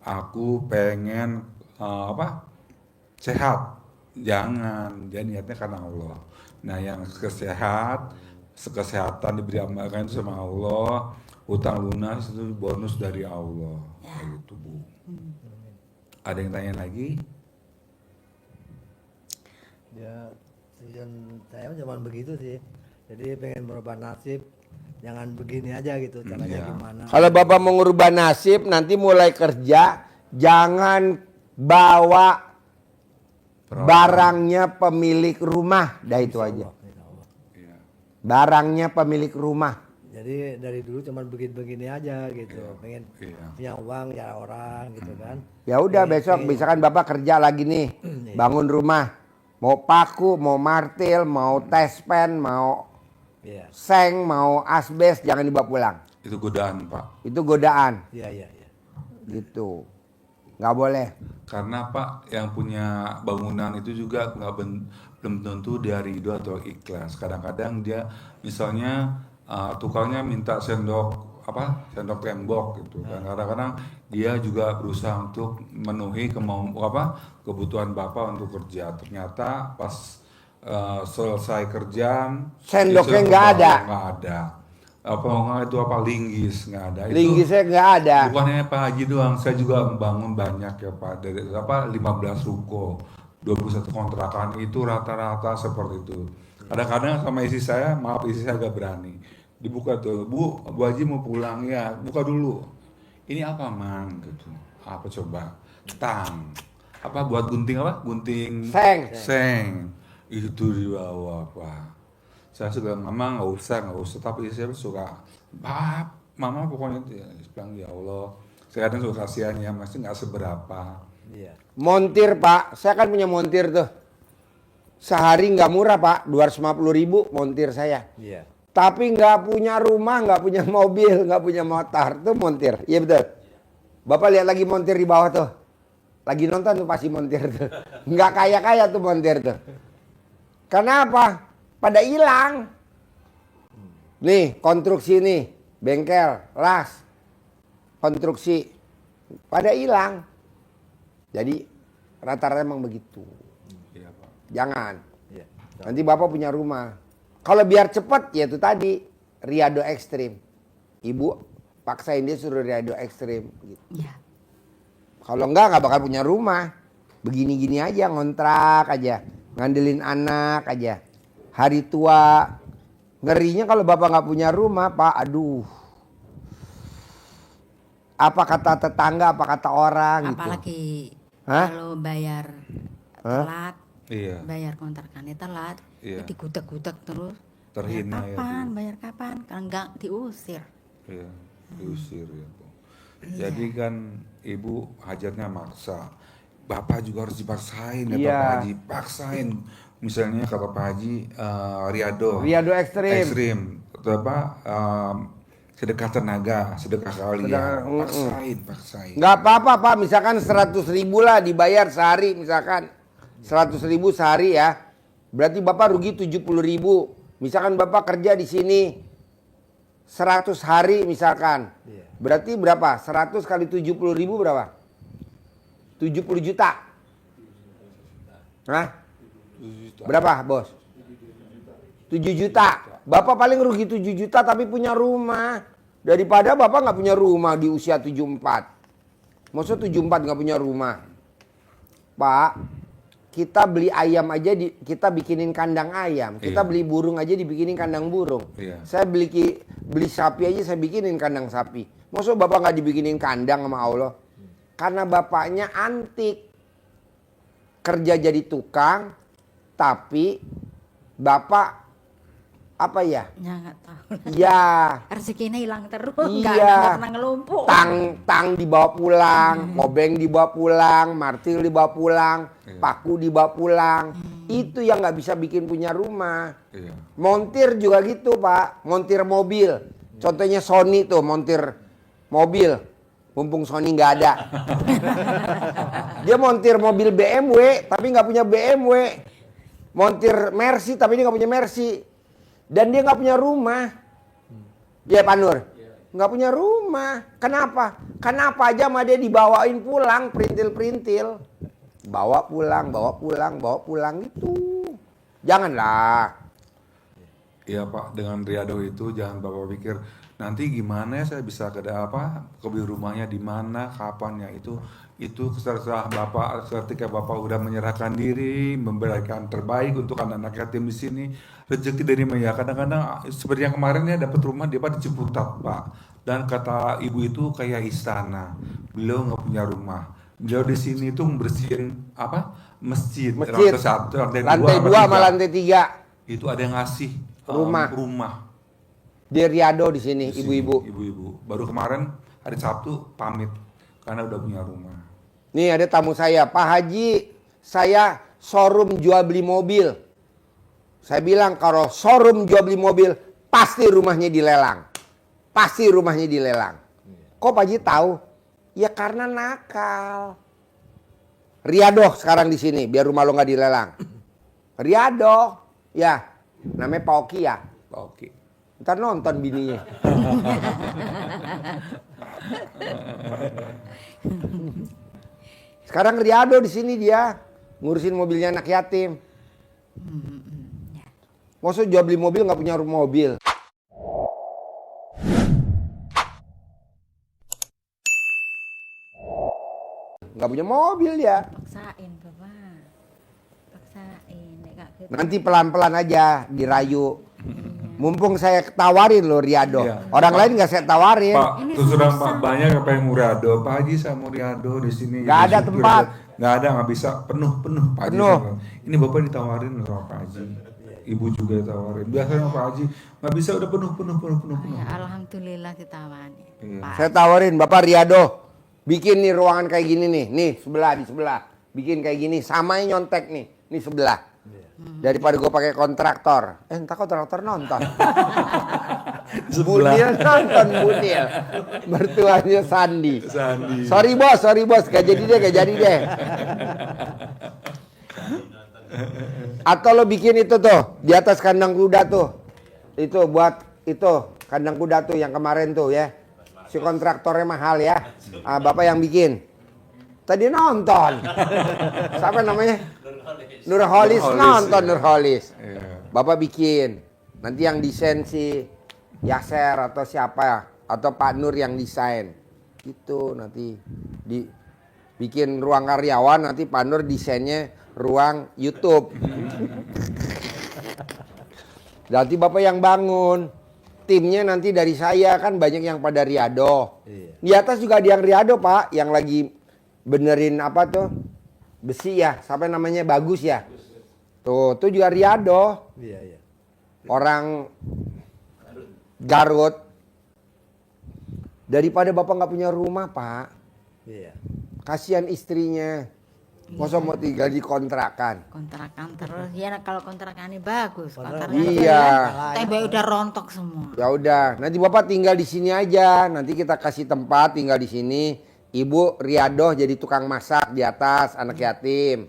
aku pengen sehat. Jangan, dia niatnya karena Allah. Nah, yang kesehatan diberi amalkan itu sama Allah, utang lunas itu bonus dari Allah. Kayak gitu, Bu. Ada yang tanya lagi? Ya, tujuan saya cuma begitu sih. Jadi pengen merubah nasib, jangan begini aja gitu. Caranya Iya. gimana? Kalau Bapak mau ngubah nasib, nanti mulai kerja, jangan bawa barangnya pemilik rumah. Dah itu aja. Insya Allah. Iya. Barangnya pemilik rumah. Jadi dari dulu cuma begini-begini aja gitu. Pengen Iya. punya uang ya orang gitu kan. Ya udah besok, misalkan Bapak kerja lagi nih, bangun rumah. Mau paku, mau martil, mau tespen, mau Iya, seng, mau asbes, jangan dibawa pulang. Itu godaan, Pak. Itu godaan. iya, iya, iya. Gitu. Nggak boleh. Karena Pak yang punya bangunan itu juga belum tentu dia ridho atau ikhlas. Kadang-kadang dia misalnya tukangnya minta sendok tembok gitu kan. Kadang-kadang dia juga berusaha untuk memenuhi kebutuhan Bapak untuk kerja. Ternyata pas selesai kerjaan Sendoknya istri nggak ada. nggak ada. Linggis nggak ada. Itu Linggisnya nggak ada. bukan hanya Pak Haji doang, saya juga membangun banyak ya Pak. Dari 15 ruko, 21 kontrakan itu rata-rata seperti itu. Kadang-kadang sama istri saya, maaf istri saya agak berani. Dibuka tuh, Bu Haji mau pulang ya, buka dulu. Ini apa Mang gitu. Apa coba? Tang. Apa buat gunting apa? Gunting Seng. Itu dibawa Pak. Saya suka mama nggak usah, tapi saya suka mama pokoknya dia bilang ya Allah, saya kadang suka kasihan ya, masih nggak seberapa. Iya. Montir Pak, saya kan punya montir tuh. Sehari nggak murah Pak, 250.000 montir saya. Iya. Tapi nggak punya rumah, nggak punya mobil, nggak punya motor, tuh montir. Iya betul. Bapak lihat lagi montir di bawah tuh. Lagi nonton tuh pasti montir tuh. Nggak kaya-kaya tuh montir tuh. Karena apa? Pada hilang. Nih, konstruksi nih, bengkel, las, konstruksi, pada hilang. Jadi rata-rata emang begitu. Iya Pak. Jangan. Iya. Nanti Bapak punya rumah. Kalau biar cepat ya itu tadi, riado ekstrim. Ibu paksain dia suruh riado ekstrim. Gitu. Ya. Kalau nggak bakal punya rumah. Begini-gini aja, ngontrak aja. Ngandelin anak aja. Hari tua. Ngerinya kalau Bapak nggak punya rumah, Pak, aduh. Apa kata tetangga, apa kata orang gitu. Apalagi Hah? kalau bayar telat, Iya. bayar kontrakannya telat, Iya. digudak-gudak terus. Terhina bayar ya, kapan? Bu. Bayar kapan? Kalau enggak diusir. Iya, diusir ya Bu. Jadi kan Ibu hajatnya maksa. Bapak juga harus dipaksain ya Iya. Pak Haji, paksain. Misalnya kata Pak Haji Riado ekstrim. Sedekah tenaga, sedekah kalian. Paksain. Nggak apa-apa Pak, misalkan 100.000 lah dibayar sehari misalkan. 100.000 sehari ya. Berarti Bapak rugi 70.000. Misalkan Bapak kerja di sini 100 hari misalkan. Iya. Berarti berapa? 100 kali 70.000 berapa? 70 juta. Hah? Berapa bos? 7 juta. Bapak paling rugi 7 juta tapi punya rumah. Daripada Bapak nggak punya rumah di usia 74. Maksud 74 nggak punya rumah. Pak, kita beli ayam aja kita bikinin kandang ayam. Kita Iya. beli burung aja dibikinin kandang burung. Iya. Saya beli sapi aja saya bikinin kandang sapi. Maksud Bapak nggak dibikinin kandang sama Allah? Karena Bapaknya antik. Kerja jadi tukang, tapi Bapak apa ya? Ya nggak tahu. Ya, Rezekinya hilang terus. Iya. Nggak pernah ngelumpuk. tang dibawa pulang, obeng dibawa pulang, martil dibawa pulang, paku dibawa pulang. Itu yang nggak bisa bikin punya rumah. Iya. Montir juga gitu Pak, montir mobil. Contohnya Sony tuh montir mobil. Mumpung Sony nggak ada. Dia montir mobil BMW tapi nggak punya BMW. Montir Mercy tapi dia nggak punya Mercy. Dan dia nggak punya rumah. Ya Pak Nur. nggak punya rumah. Kenapa? Kenapa aja sama dia dibawain pulang, perintil-perintil. Bawa pulang gitu. Janganlah. Iya Pak, dengan Riado itu jangan Bapak pikir nanti gimana ya saya bisa ke beli rumahnya di mana, kapan ya itu terserah Bapak ketika Bapak udah menyerahkan diri, memberikan terbaik untuk anak-anak yatim di sini. Rezeki dari mana ya? Kadang-kadang seperti yang kemarin ya dapat rumah dia Pak di Ciputat Pak. Dan kata ibu itu kayak istana. Beliau nggak punya rumah. Beliau di sini tuh membersihin masjid. Masjid. Lantai satu, Lantai 2 sama lantai 3. itu ada yang ngasih Rumah. Di Riado di sini, di sini, ibu-ibu. ibu-ibu. Baru kemarin hari Sabtu pamit karena udah punya rumah. Nih ada tamu saya, Pak Haji, saya showroom jual beli mobil. Saya bilang kalau showroom jual beli mobil, pasti rumahnya dilelang. Pasti rumahnya dilelang. Kok Pak Haji tahu? Ya karena nakal. Riado sekarang di sini, biar rumah lo nggak dilelang. Riado, ya. Namanya Pak Oki ya? Pak Oki. Ntar nonton bininya. Sekarang Riado di sini dia ngurusin mobilnya anak yatim. Maksud jual beli mobil nggak punya mobil. Nggak punya mobil dia. Paksain bapak. Paksain. Nek gak gitu. Nanti pelan-pelan aja dirayu. Mumpung saya tawarin loh Riado. Iya. Orang lain nggak saya tawarin. Pak, Ini terus terang susah. Pak, banyak yang pengen Riado. Pak Haji saya mau Riado di sini. Nggak Jadi ada supir tempat. Nggak ada, nggak bisa penuh Pak Haji. Penuh. Ini Bapak ditawarin loh sama Pak Haji. Ibu juga ditawarin. Biasanya Pak Haji nggak bisa udah penuh. Ya, alhamdulillah ditawani. Iya. Pak. Saya tawarin Bapak Riado, bikin nih ruangan kayak gini nih di sebelah, bikin kayak gini, samain nyontek nih sebelah. Daripada gue pakai kontraktor, entar kontraktor nonton. Bunil nonton Bunil, mertuanya Sandi. Sorry bos, gak jadi deh. Atau lo bikin itu tuh di atas kandang kuda tuh, itu buat itu kandang kuda tuh yang kemarin tuh ya. Si kontraktornya mahal ya. Bapak yang bikin. Tadi nonton. Siapa namanya? Nurholis nonton ya. Nurholis. Iya. Bapak bikin. Nanti yang desain si Yaser atau siapa atau Pak Nur yang desain. Gitu nanti bikin ruang karyawan, nanti Pak Nur desainnya ruang YouTube. Nanti Bapak yang bangun. Timnya nanti dari saya kan banyak yang pada Riado. Iya. Di atas juga ada yang Riado Pak, yang lagi benerin apa tuh besi ya, sampai namanya bagus ya. Tuh juga Riado. Iya. Orang Garut. Daripada Bapak nggak punya rumah Pak, Iya. kasihan istrinya. Masa mau tinggal di kontrakan. Kontrakan terus. Ya kalau kontrakannya bagus. Kontrakan Iya. tembok udah rontok semua. Ya udah, nanti Bapak tinggal di sini aja. Nanti kita kasih tempat tinggal di sini. Ibu Riado jadi tukang masak di atas anak yatim.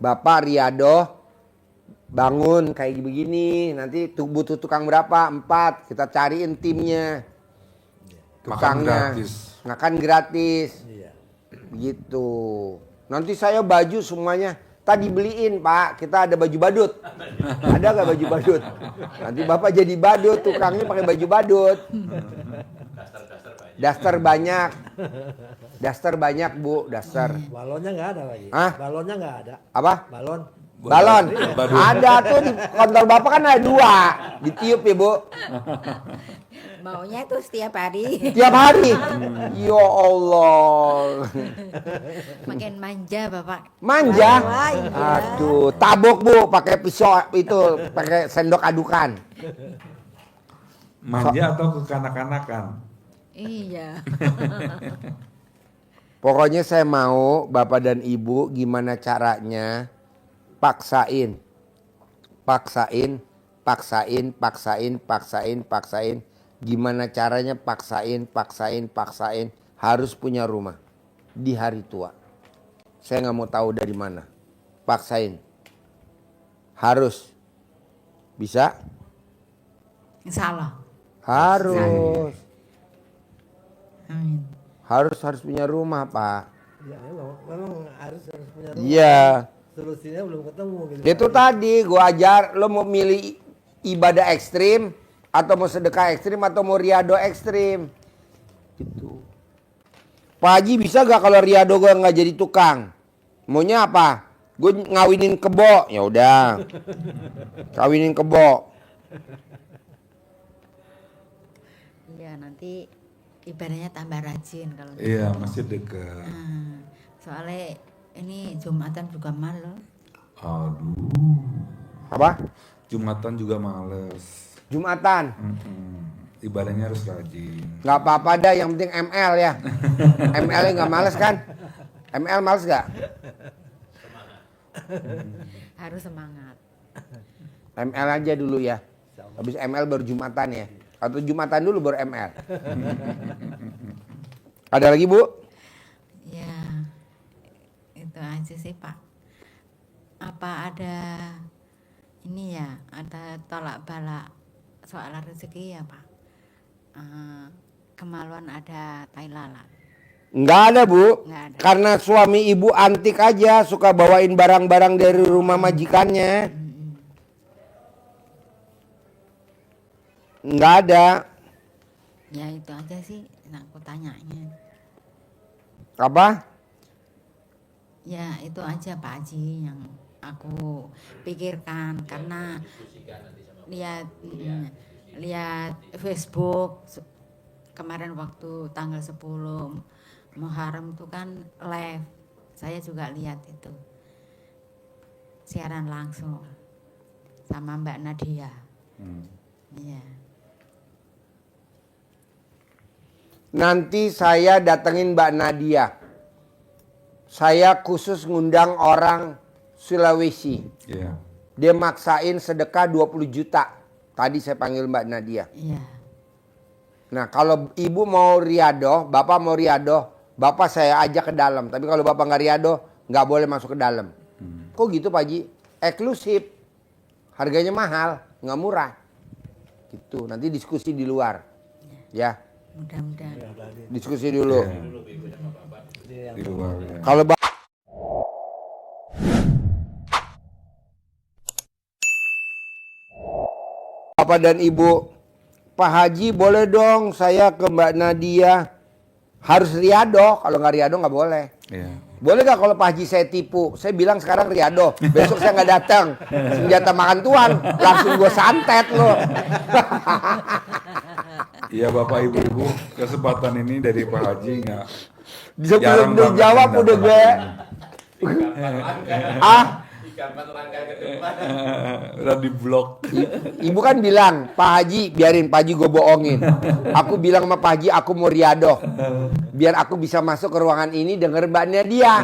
Bapak Riado bangun kayak begini. Nanti butuh tukang berapa? 4. Kita cariin timnya. Tukangnya. Makan gratis. Iya. Begitu. Nanti saya baju semuanya tadi beliin Pak. Kita ada baju badut. Ada nggak baju badut? Nanti Bapak jadi badut, tukangnya pakai baju badut. Daster banyak. Daster banyak Bu, daster. Balonnya nggak ada lagi. Hah? Balonnya nggak ada. Apa? Balon. Balon. Badut. Ada tuh di kantor Bapak kan ada 2. Ditiup ya Bu. Maunya itu setiap hari. Tiap hari. Ya Allah. Makin manja bapak. Manja. Wah, iya. Aduh, tabok Bu, pakai pisau itu, pakai sendok adukan. Manja atau kekanak-kanakan? Iya. Pokoknya saya mau Bapak dan Ibu gimana caranya paksain. Gimana caranya paksain. Harus punya rumah di hari tua. Saya nggak mau tahu dari mana. Paksain. Harus. Bisa? Insya Allah. Harus. Amin. Harus punya rumah, Pak. Ya memang harus punya rumah. Iya. Solusinya belum ketemu gitu. Itu tadi gua ajar lo mau milih ibadah ekstrim atau mau sedekah ekstrim atau mau riado ekstrim. Gitu. Pak Haji bisa gak kalau riado gua nggak jadi tukang? Maunya apa? Gue ngawinin kebo. Ya udah. Kawinin kebo. Iya, nanti ibadahnya tambah rajin kalau Iya, gitu. masih dekat. Soalnya ini Jumatan juga malu. Aduh, Apa? Jumatan juga males. Jumatan. Ibadahnya harus rajin. Nggak apa-apa dah, yang penting ML ya. ML-nya nggak males kan? ML males nggak? Harus semangat. ML aja dulu ya. Habis ML baru Jumatan ya. Atau Jumatan dulu baru ML. Ada lagi Bu? Ya, itu aja sih Pak. Apa ada ini ya, ada tolak balak soal rezeki ya Pak? Kemaluan ada tai lalat. Nggak ada Bu. Nggak ada. Karena suami ibu antik aja. Suka bawain barang-barang dari rumah majikannya. Nggak ada. Ya itu aja sih yang aku tanyanya. Apa? Ya itu aja Pak Haji yang aku pikirkan karena lihat Facebook kemarin waktu tanggal 10 Muharram itu kan live, saya juga lihat itu siaran langsung sama Mbak Nadia. Iya. Nanti saya datengin Mbak Nadia. Saya khusus ngundang orang Sulawesi. Iya. Dia maksain sedekah 20 juta. Tadi saya panggil Mbak Nadia. Iya. Nah kalau ibu mau riado, bapak mau riado, bapak saya ajak ke dalam. Tapi kalau bapak nggak riado, nggak boleh masuk ke dalam. Kok gitu Pak Haji? Eksklusif. Harganya mahal, nggak murah. Gitu. Nanti diskusi di luar. Ya, Mudah-mudahan. diskusi dulu. Di luar ya. Kalau Bapak dan Ibu, Pak Haji boleh dong saya ke Mbak Nadia. Harus riado, kalau nggak riado nggak boleh. Iya. Boleh gak kalau Pak Haji saya tipu? Saya bilang sekarang riado, besok saya nggak datang. Senjata makan tuan, langsung gue santet loh. Iya Bapak Ibu-ibu, kesempatan ini dari Pak Haji nggak Sebelum jarang banget dijawab yang udah datang gue udah di blok. Ibu kan bilang, Pak Haji biarin Pak Haji gue bohongin. Aku bilang sama Pak Haji aku mau riado. Biar aku bisa masuk ke ruangan ini denger Mbak Nadia.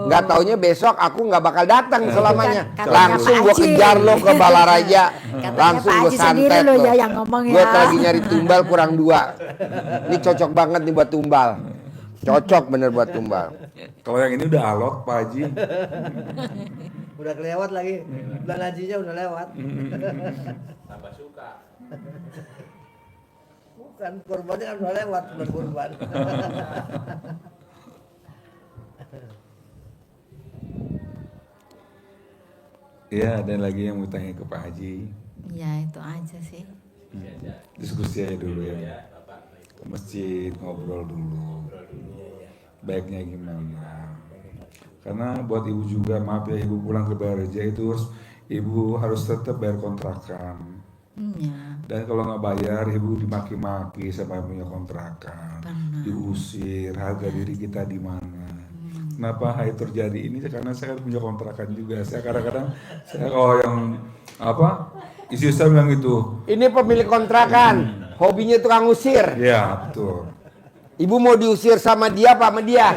Nggak taunya besok aku nggak bakal datang selamanya. Katanya Langsung Pak gue Haji. kejar lo ke Balaraja. Katanya Langsung Pak gue Haji sendiri santet lo lo. ya yang ngomong Gue ya. lagi nyari tumbal kurang 2. Ini cocok banget nih buat tumbal. Cocok bener buat tumbal. Kalau yang ini udah alot Pak Haji. Udah kelewat lagi. Bulan hajinya udah lewat. Tambah suka. Bukan, korbannya kan udah lewat bulan kurban. Iya, ada lagi yang mau tanya ke Pak Haji. Ya itu aja sih. Diskusi aja dulu ya. Ke masjid ngobrol dulu. Baiknya gimana? Karena buat ibu juga, maaf ya ibu pulang ke Balaraja itu ibu harus tetap bayar kontrakan. Ya. Dan kalau nggak bayar, ibu dimaki-maki sama yang punya kontrakan, Benar. diusir, harga diri kita di mana. Kenapa hal itu terjadi ini? Karena saya kan punya kontrakan juga. Saya kadang-kadang, saya kalau yang apa, istri saya bilang gitu. Ini pemilik kontrakan, hobinya tukang usir. Ya betul. Ibu mau diusir sama dia apa sama dia?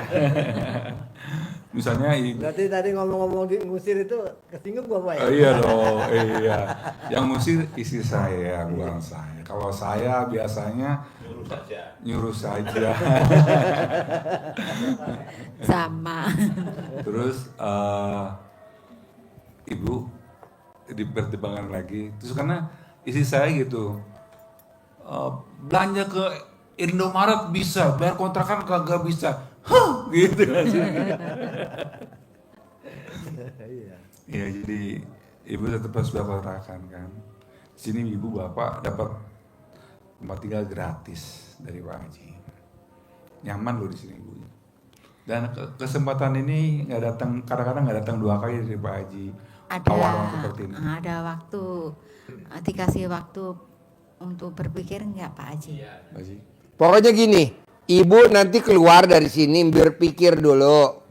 Misalnya ibu, Berarti tadi ngomong-ngomong di ngusir itu kesinggung gua Pak ya? iya dong, iya. Yang musir istri saya, bukan saya. Kalau saya biasanya nyuruh saja. Sama. Terus ibu dipertimbangkan lagi. Terus karena istri saya gitu belanja ke Indomaret bisa, bayar kontrakan kagak bisa. Hah, gitu. Iya. Ya jadi ibu tetap harus bayar kontrakan kan. Sini ibu bapak dapat tempat tinggal gratis dari Pak Haji. Nyaman loh di sini ibu. Dan kesempatan ini nggak datang, kadang-kadang nggak datang 2 kali dari Pak Haji. Awal seperti ini. Ada waktu, dikasih waktu untuk berpikir nggak Pak Haji? Pak Haji. Pokoknya gini, ibu nanti keluar dari sini berpikir dulu.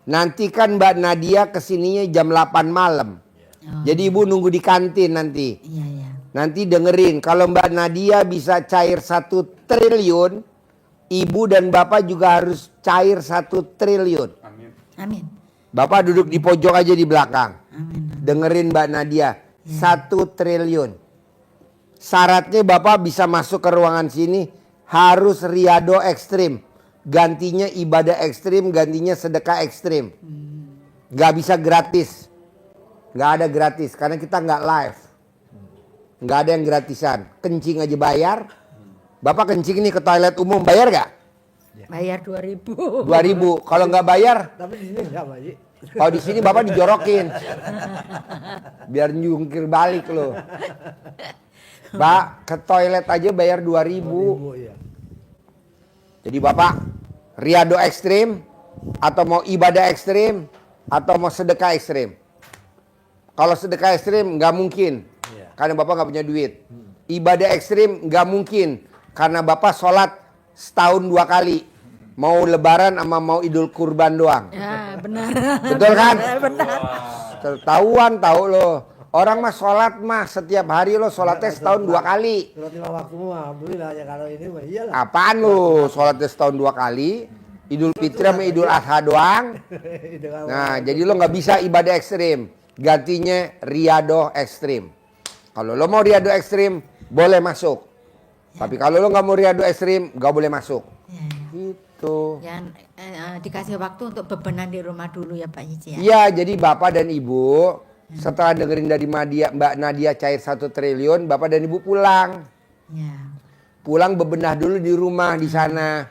Nanti kan Mbak Nadia kesininya jam 8 malam. Oh. Jadi ibu nunggu di kantin nanti. Iya, iya. Nanti dengerin, kalau Mbak Nadia bisa cair 1 triliun, ibu dan bapak juga harus cair 1 triliun. Amin. Amin. Bapak duduk di pojok aja di belakang. Amin. Dengerin Mbak Nadia, 1 triliun. Syaratnya bapak bisa masuk ke ruangan sini, harus riado ekstrim. Gantinya ibadah ekstrim, gantinya sedekah ekstrim. Gak bisa gratis. Gak ada gratis, karena kita gak live. Gak ada yang gratisan. Kencing aja bayar. Bapak kencing nih ke toilet umum, bayar gak? Bayar 2.000. 2.000. Kalau nggak bayar, Tapi di sini enggak, Pak Haji. kalau di sini bapak dijorokin, biar nyungkir balik loh. Pak, ke toilet aja bayar 2.000. Ibu, iya. Jadi bapak riado ekstrim, atau mau ibadah ekstrim, atau mau sedekah ekstrim. Kalau sedekah ekstrim nggak mungkin, karena bapak nggak punya duit. Ibadah ekstrim nggak mungkin, karena bapak sholat setahun 2 kali. Mau lebaran sama mau idul kurban doang. Ya, benar. Betul kan? Benar. Ketahuan tahu lo. Orang mah sholat mah setiap hari lo sholatnya setahun 2 kali. Sholat 5 waktu mah alhamdulillah ya, kalau ini mah iyalah. Apaan lo? Sholatnya setahun 2 kali. Idul Fitri sama Idul Adha doang. Dengan Nah, jadi lo nggak bisa ibadah ekstrim. Gantinya riado ekstrim. Kalau lo mau riado ekstrim, boleh masuk. Tapi kalau lo nggak mau riado ekstrim, nggak boleh masuk. Ya, ya. Gitu. Yang dikasih waktu untuk bebenah di rumah dulu ya Pak Haji ya. Iya, jadi bapak dan ibu setelah dengerin dari Mbak Nadia cair 1 triliun, bapak dan ibu pulang. Ya. Pulang bebenah dulu di rumah di sana.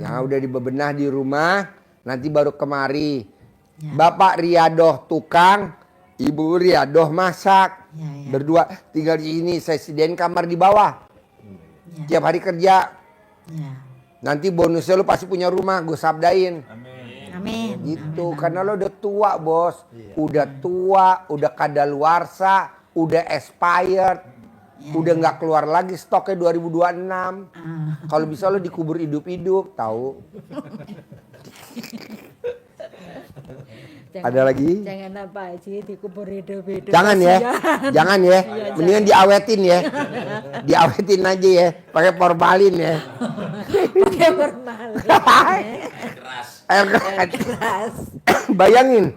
Ya udah dibebenah di rumah, nanti baru kemari. Ya. Bapak riadoh tukang, ibu riadoh masak. Ya, ya. Berdua tinggal di sini, saya sediain kamar di bawah. Ya. Tiap hari kerja. Ya. Nanti bonusnya lu pasti punya rumah, gue sabdain. Amin. Gitu, karena lo udah tua bos. Udah tua, udah kadaluarsa, udah expired. Udah nggak keluar lagi stoknya 2026. Kalau bisa lo dikubur hidup-hidup, tahu? Ada lagi? Jangan Pak Haji dikubur hidup-hidup. Jangan ya, kasihan. jangan ya. Mendingan diawetin ya. Diawetin aja ya, pakai formalin ya. Pakai formalin. Keras. Air keras. Keras. Bayangin,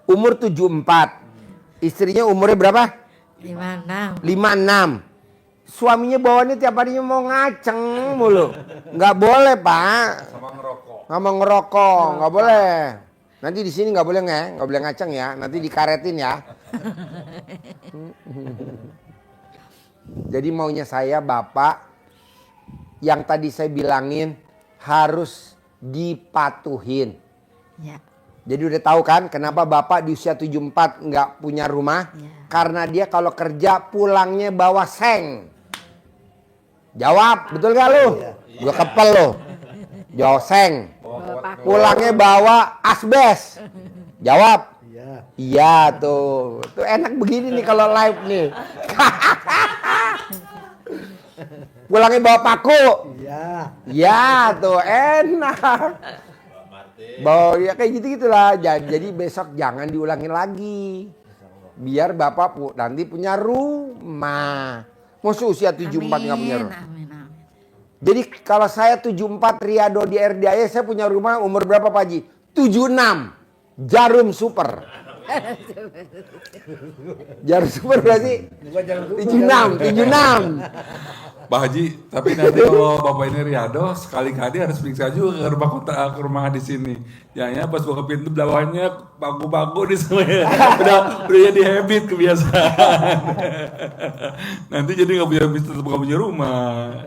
umur 74. Istrinya umurnya berapa? 56. 56. Suaminya bawaannya tiap harinya mau ngaceng mulu. Nggak boleh pak. Sama ngerokok. Nggak mau ngerokok, nggak boleh. Nanti di sini nggak boleh nggak boleh ngaceng ya. Nanti dikaretin ya. Jadi maunya saya bapak yang tadi saya bilangin harus dipatuhin. Ya. Jadi udah tahu kan kenapa bapak di usia 74 nggak punya rumah? Ya. Karena dia kalau kerja pulangnya bawa seng. Jawab, betul gak lu? Gua kepel lu. Jawab seng. Pulangnya bawa asbes. Jawab. Iya. Iya tuh. Tuh enak begini nih kalau live nih. Pulangnya bawa paku. Iya. Ya tuh enak. Bawa ya kayak gitu-gitulah. Jadi besok jangan diulangin lagi. Biar bapak nanti punya rumah. Masa usia 74 nggak punya rumah? Amin, amin. Jadi kalau saya 74 riado di RDAY, saya punya rumah umur berapa Pak Haji? 76. Jarum super. Jarum super berarti? 76. Pak Haji, tapi nanti kalau bapak ini riado, sekali-kali harus periksa juga ke rumah kontra, ke rumah di sini. Jangan pas buka pintu belakangnya paku-paku di sana. udah jadi habit kebiasaan. Nanti jadi nggak punya rumah.